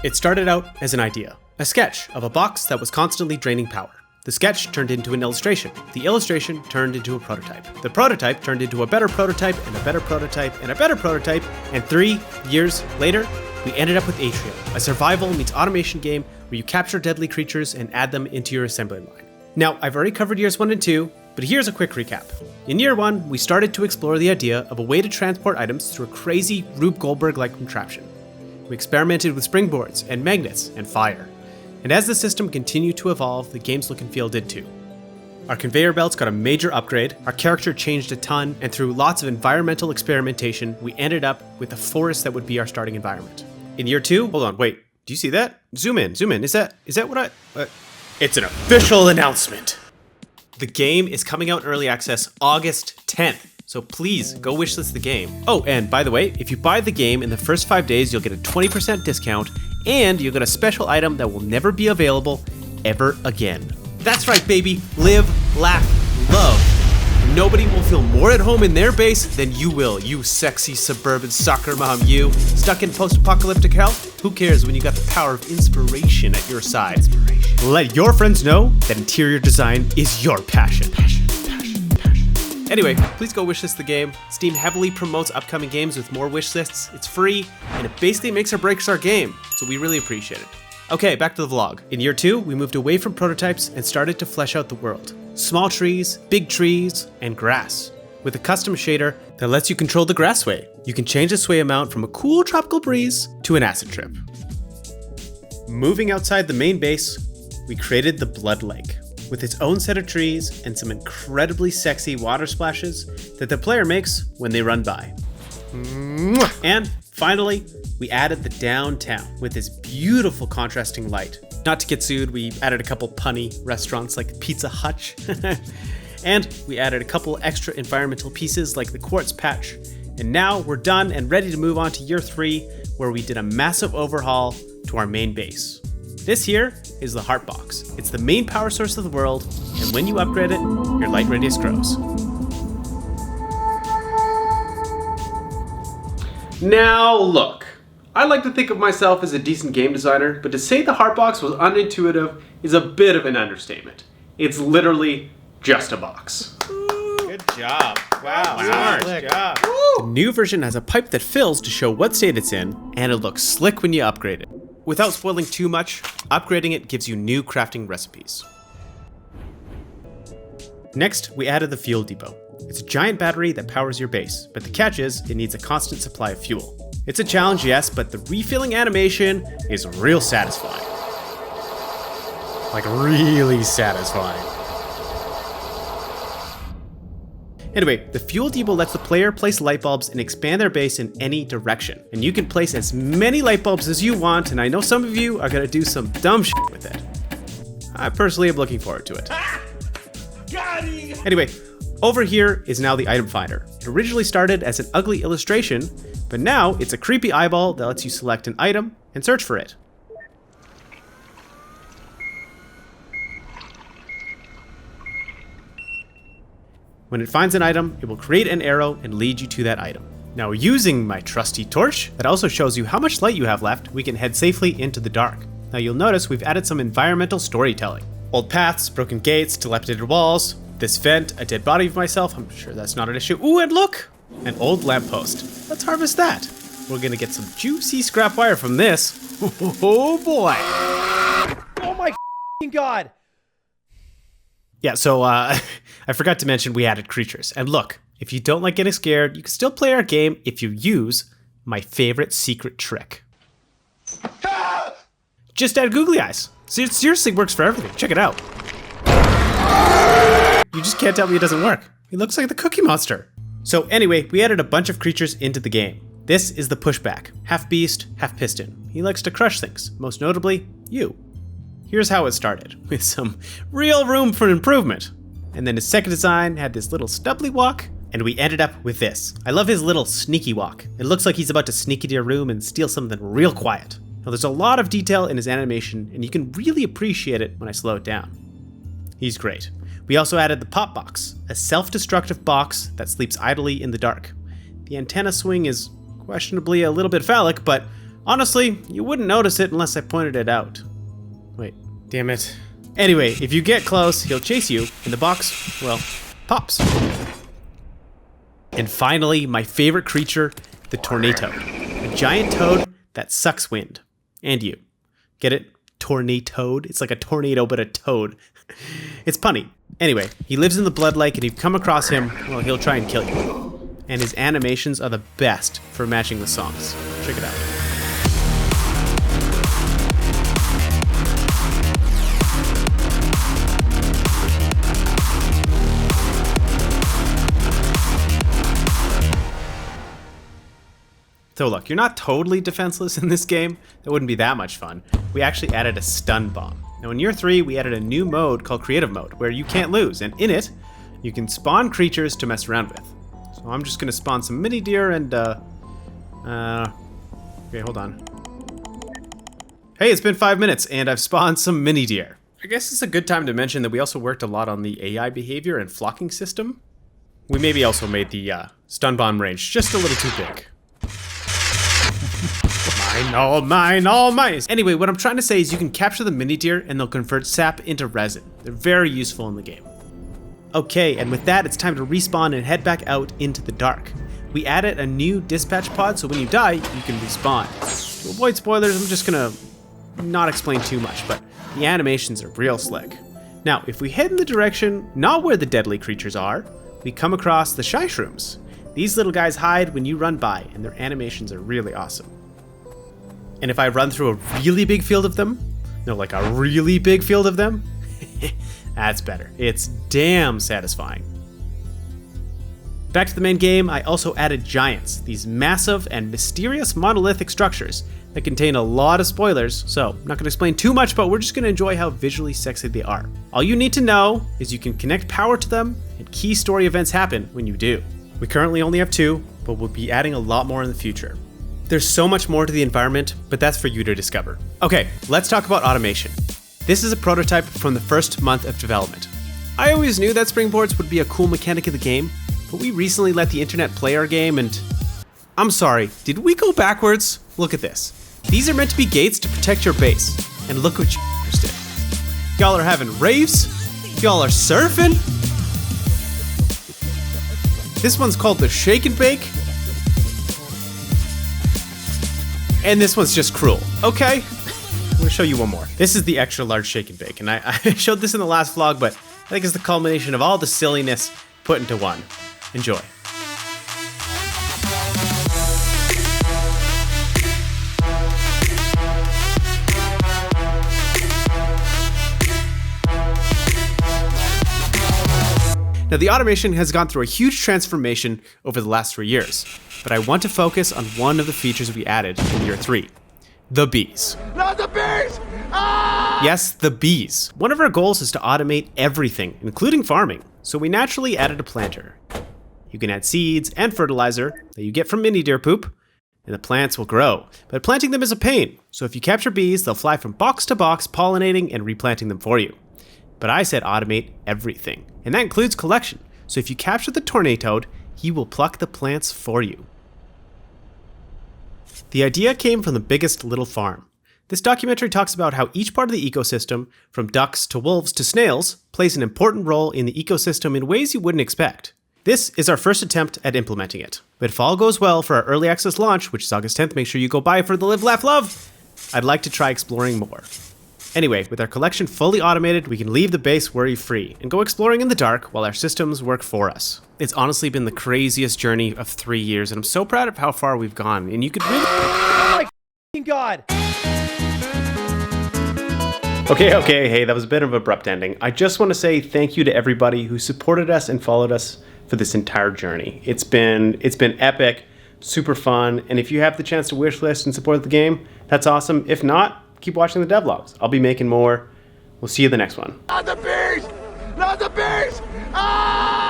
It started out as an idea, a sketch of a box that was constantly draining power. The sketch turned into an illustration. The illustration turned into a prototype. The prototype turned into a better prototype and a better prototype and a better prototype. And 3 years later, we ended up with Atrio, a survival meets automation game where you capture deadly creatures and add them into your assembly line. Now, I've already covered years 1 and 2, but here's a quick recap. In year 1, we started to explore the idea of a way to transport items through a crazy Rube Goldberg-like contraption. We experimented with springboards and magnets and fire. And as the system continued to evolve, the game's look and feel did too. Our conveyor belts got a major upgrade, our character changed a ton, and through lots of environmental experimentation, we ended up with a forest that would be our starting environment. In year 2, hold on, wait, do you see that? Zoom in, is that what It's an official announcement! The game is coming out in early access August 10th. So please go wishlist the game. Oh, and by the way, if you buy the game in the first 5 days, you'll get a 20% discount and you'll get a special item that will never be available ever again. That's right, baby. Live, laugh, love. Nobody will feel more at home in their base than you will, you sexy suburban soccer mom, you. Stuck in post-apocalyptic hell? Who cares when you got the power of inspiration at your side? Let your friends know that interior design is your passion. Anyway, please go wishlist the game. Steam heavily promotes upcoming games with more wishlists. It's free, and it basically makes or breaks our game, so we really appreciate it. Okay, back to the vlog. In year 2, we moved away from prototypes and started to flesh out the world. Small trees, big trees, and grass. With a custom shader that lets you control the grass sway. You can change the sway amount from a cool tropical breeze to an acid trip. Moving outside the main base, we created the Blood Lake, with its own set of trees and some incredibly sexy water splashes that the player makes when they run by. And finally, we added the downtown with this beautiful contrasting light. Not to get sued, we added a couple punny restaurants like Pizza Hutch. And we added a couple extra environmental pieces like the quartz patch. And now we're done and ready to move on to year 3, where we did a massive overhaul to our main base. This here is the Heart Box. It's the main power source of the world, and when you upgrade it, your light radius grows. Now look, I like to think of myself as a decent game designer, but to say the Heart Box was unintuitive is a bit of an understatement. It's literally just a box. Good job. Wow. Good job. The new version has a pipe that fills to show what state it's in, and it looks slick when you upgrade it. Without spoiling too much, upgrading it gives you new crafting recipes. Next, we added the fuel depot. It's a giant battery that powers your base, but the catch is it needs a constant supply of fuel. It's a challenge, yes, but the refilling animation is real satisfying. Like really satisfying. Anyway, the fuel depot lets the player place light bulbs and expand their base in any direction. And you can place as many light bulbs as you want, and I know some of you are gonna do some dumb shit with it. I personally am looking forward to it. Anyway, over here is now the item finder. It originally started as an ugly illustration, but now it's a creepy eyeball that lets you select an item and search for it. When it finds an item, it will create an arrow and lead you to that item. Now, using my trusty torch that also shows you how much light you have left, we can head safely into the dark. Now you'll notice we've added some environmental storytelling. Old paths, broken gates, dilapidated walls, this vent, a dead body of myself, I'm sure that's not an issue. Ooh, and look! An old lamppost. Let's harvest that. We're gonna get some juicy scrap wire from this. Oh boy! Oh my God! Yeah, so I forgot to mention we added creatures. And look, if you don't like getting scared, you can still play our game if you use my favorite secret trick. Just add googly eyes. See, it seriously works for everything. Check it out. You just can't tell me it doesn't work. He looks like the Cookie Monster. So anyway, we added a bunch of creatures into the game. This is the Pushback. Half beast, half piston. He likes to crush things, most notably you. Here's how it started, with some real room for improvement. And then his second design had this little stubbly walk, and we ended up with this. I love his little sneaky walk. It looks like he's about to sneak into your room and steal something real quiet. Now there's a lot of detail in his animation, and you can really appreciate it when I slow it down. He's great. We also added the Pop Box, a self-destructive box that sleeps idly in the dark. The antenna swing is questionably a little bit phallic, but Honestly, you wouldn't notice it unless I pointed it out. Wait, damn it. Anyway, if you get close, he'll chase you, and the box, well, pops. And finally, my favorite creature, the tornado. A giant toad that sucks wind. And you. Get it? Tornadoed? It's like a tornado, but a toad. It's punny. Anyway, he lives in the Blood Lake, and if you come across him, well, he'll try and kill you. And his animations are the best for matching the songs. Check it out. So look, you're not totally defenseless in this game. That wouldn't be that much fun. We actually added a stun bomb. Now in year 3, we added a new mode called Creative Mode, where you can't lose, and in it, you can spawn creatures to mess around with. So I'm just gonna spawn some mini deer and, okay, hold on. Hey, it's been 5 minutes, and I've spawned some mini deer. I guess it's a good time to mention that we also worked a lot on the AI behavior and flocking system. We maybe also made the stun bomb range just a little too big. Mine, all mine, all mine. Anyway, what I'm trying to say is you can capture the mini deer and they'll convert sap into resin. They're very useful in the game. Okay, and with that, it's time to respawn and head back out into the dark. We added a new dispatch pod, so when you die, you can respawn. To avoid spoilers, I'm just gonna not explain too much, but the animations are real slick. Now, if we head in the direction not where the deadly creatures are, we come across the shy shrooms. These little guys hide when you run by, and their animations are really awesome. And if I run through a really big field of them, no, like a really big field of them, that's better. It's damn satisfying. Back to the main game, I also added giants, these massive and mysterious monolithic structures that contain a lot of spoilers, so I'm not going to explain too much, but we're just going to enjoy how visually sexy they are. All you need to know is you can connect power to them, and key story events happen when you do. We currently only have 2, but we'll be adding a lot more in the future. There's so much more to the environment, but that's for you to discover. Okay, let's talk about automation. This is a prototype from the first month of development. I always knew that springboards would be a cool mechanic of the game, but we recently let the internet play our game and... I'm sorry, did we go backwards? Look at this. These are meant to be gates to protect your base, and look what you did. Y'all are having raves? Y'all are surfing? This one's called the Shake and Bake. And this one's just cruel. Okay, I'm gonna show you one more. This is the extra large Shake and Bake, and I showed this in the last vlog, but I think it's the culmination of all the silliness put into one. Enjoy. Now, the automation has gone through a huge transformation over the last 3 years, but I want to focus on one of the features we added in year 3, the bees. Not the bees! Ah! Yes, the bees. One of our goals is to automate everything, including farming, so we naturally added a planter. You can add seeds and fertilizer that you get from mini deer poop, and the plants will grow, but planting them is a pain, so if you capture bees, they'll fly from box to box, pollinating and replanting them for you. But I said automate everything, and that includes collection. So if you capture the tornado, he will pluck the plants for you. The idea came from The Biggest Little Farm. This documentary talks about how each part of the ecosystem, from ducks to wolves to snails, plays an important role in the ecosystem in ways you wouldn't expect. This is our first attempt at implementing it. But if all goes well for our early access launch, which is August 10th, make sure you go buy for the Live, Laugh, Love, I'd like to try exploring more. Anyway, with our collection fully automated, we can leave the base worry-free and go exploring in the dark while our systems work for us. It's honestly been the craziest journey of 3 years, and I'm so proud of how far we've gone, and you could really... Oh my God! Okay, hey, that was a bit of an abrupt ending. I just want to say thank you to everybody who supported us and followed us for this entire journey. It's been epic, super fun, and if you have the chance to wishlist and support the game, that's awesome. If not, keep watching the devlogs. I'll be making more. We'll see you in the next one. Not the bees! Not the bees! Ah!